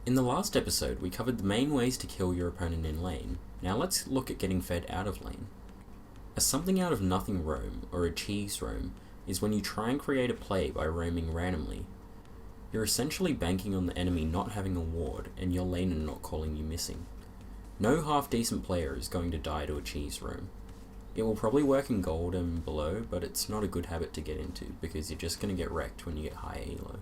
In the last episode, we covered the main ways to kill your opponent in lane. Now let's look at getting fed out of lane. A something out of nothing roam, or a cheese roam, is when you try and create a play by roaming randomly. You're essentially banking on the enemy not having a ward and your laner not calling you missing. No half-decent player is going to die to a cheese roam. It will probably work in gold and below, but it's not a good habit to get into because you're just going to get wrecked when you get high elo.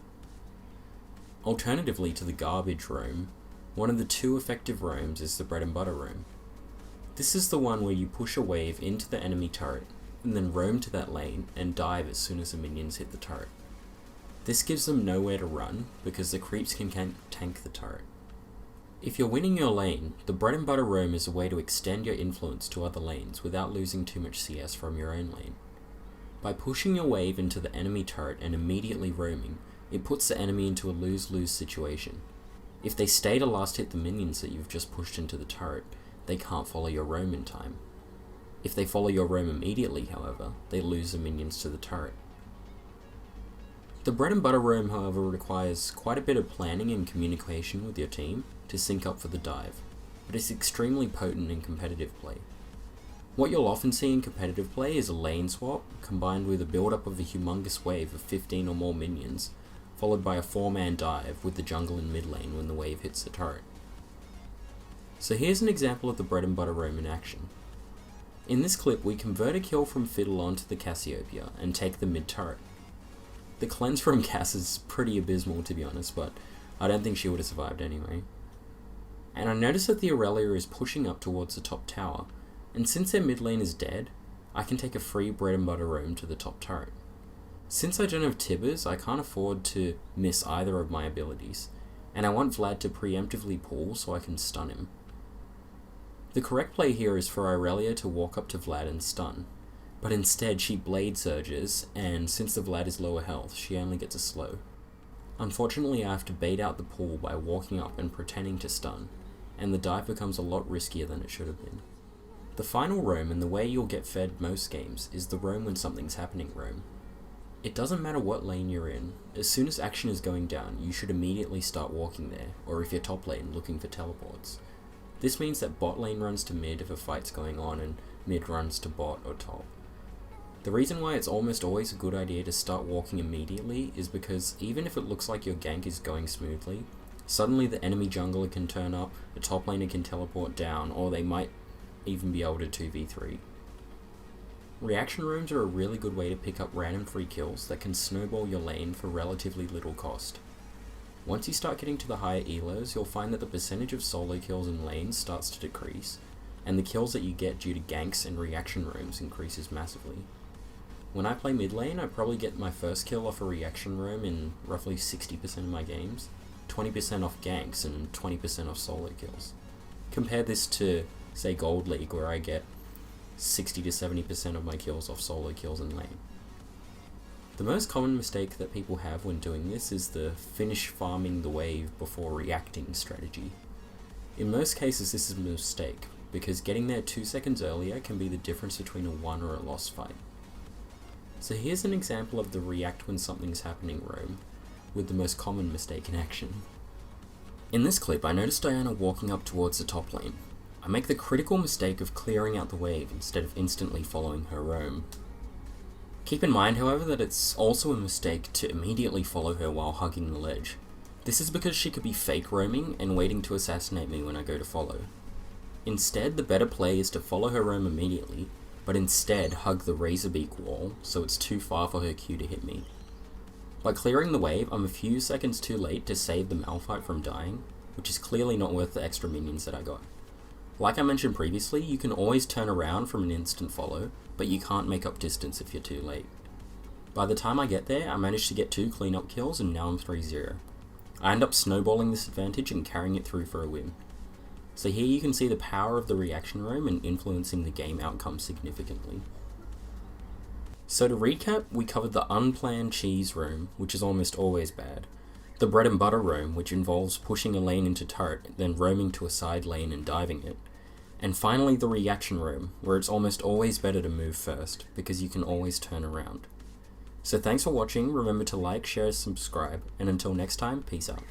Alternatively to the garbage roam, one of the two effective roams is the bread and butter roam. This is the one where you push a wave into the enemy turret, and then roam to that lane and dive as soon as the minions hit the turret. This gives them nowhere to run, because the creeps can tank the turret. If you're winning your lane, the bread and butter roam is a way to extend your influence to other lanes without losing too much CS from your own lane. By pushing your wave into the enemy turret and immediately roaming, it puts the enemy into a lose-lose situation. If they stay to last hit the minions that you've just pushed into the turret, they can't follow your roam in time. If they follow your roam immediately, however, they lose the minions to the turret. The bread and butter roam, however, requires quite a bit of planning and communication with your team to sync up for the dive, but it's extremely potent in competitive play. What you'll often see in competitive play is a lane swap combined with a build-up of a humongous wave of 15 or more minions, followed by a 4-man dive with the jungle in mid lane when the wave hits the turret. So here's an example of the bread and butter roam in action. In this clip, we convert a kill from Fiddle onto the Cassiopeia and take the mid turret. The cleanse from Cass is pretty abysmal, to be honest, but I don't think she would have survived anyway. And I notice that the Aurelia is pushing up towards the top tower, and since their mid lane is dead, I can take a free bread and butter roam to the top turret. Since I don't have Tibbers, I can't afford to miss either of my abilities, and I want Vlad to preemptively pull so I can stun him. The correct play here is for Aurelia to walk up to Vlad and stun, but instead she blade surges, and since the Vlad is lower health, she only gets a slow. Unfortunately, I have to bait out the pull by walking up and pretending to stun, and the dive becomes a lot riskier than it should have been. The final roam, and the way you'll get fed most games, is the roam when something's happening roam. It doesn't matter what lane you're in, as soon as action is going down, you should immediately start walking there, or if you're top lane, looking for teleports. This means that bot lane runs to mid if a fight's going on, and mid runs to bot or top. The reason why it's almost always a good idea to start walking immediately is because even if it looks like your gank is going smoothly, suddenly the enemy jungler can turn up, a top laner can teleport down, or they might even be able to 2v3. Reaction rooms are a really good way to pick up random free kills that can snowball your lane for relatively little cost. Once you start getting to the higher elos, you'll find that the percentage of solo kills in lanes starts to decrease, and the kills that you get due to ganks and reaction rooms increases massively. When I play mid lane, I probably get my first kill off a reaction room in roughly 60% of my games, 20% off ganks and 20% off solo kills. Compare this to, say, Gold League, where I get 60 to 70% of my kills off solo kills in lane. The most common mistake that people have when doing this is the finish farming the wave before reacting strategy. In most cases this is a mistake, because getting there 2 seconds earlier can be the difference between a won or a lost fight. So here's an example of the react when something's happening roam, with the most common mistake in action. In this clip, I noticed Diana walking up towards the top lane. I make the critical mistake of clearing out the wave instead of instantly following her roam. Keep in mind, however, that it's also a mistake to immediately follow her while hugging the ledge. This is because she could be fake roaming and waiting to assassinate me when I go to follow. Instead, the better play is to follow her roam immediately, but instead hug the Razorbeak wall so it's too far for her Q to hit me. By clearing the wave, I'm a few seconds too late to save the Malphite from dying, which is clearly not worth the extra minions that I got. Like I mentioned previously, you can always turn around from an instant follow, but you can't make up distance if you're too late. By the time I get there, I managed to get 2 cleanup kills and now I'm 3-0. I end up snowballing this advantage and carrying it through for a win. So here you can see the power of the reaction roam and influencing the game outcome significantly. So to recap, we covered the unplanned cheese roam, which is almost always bad, the bread and butter roam, which involves pushing a lane into turret, then roaming to a side lane and diving it, and finally the reaction roam, where it's almost always better to move first, because you can always turn around. So thanks for watching, remember to like, share, subscribe, and until next time, peace out.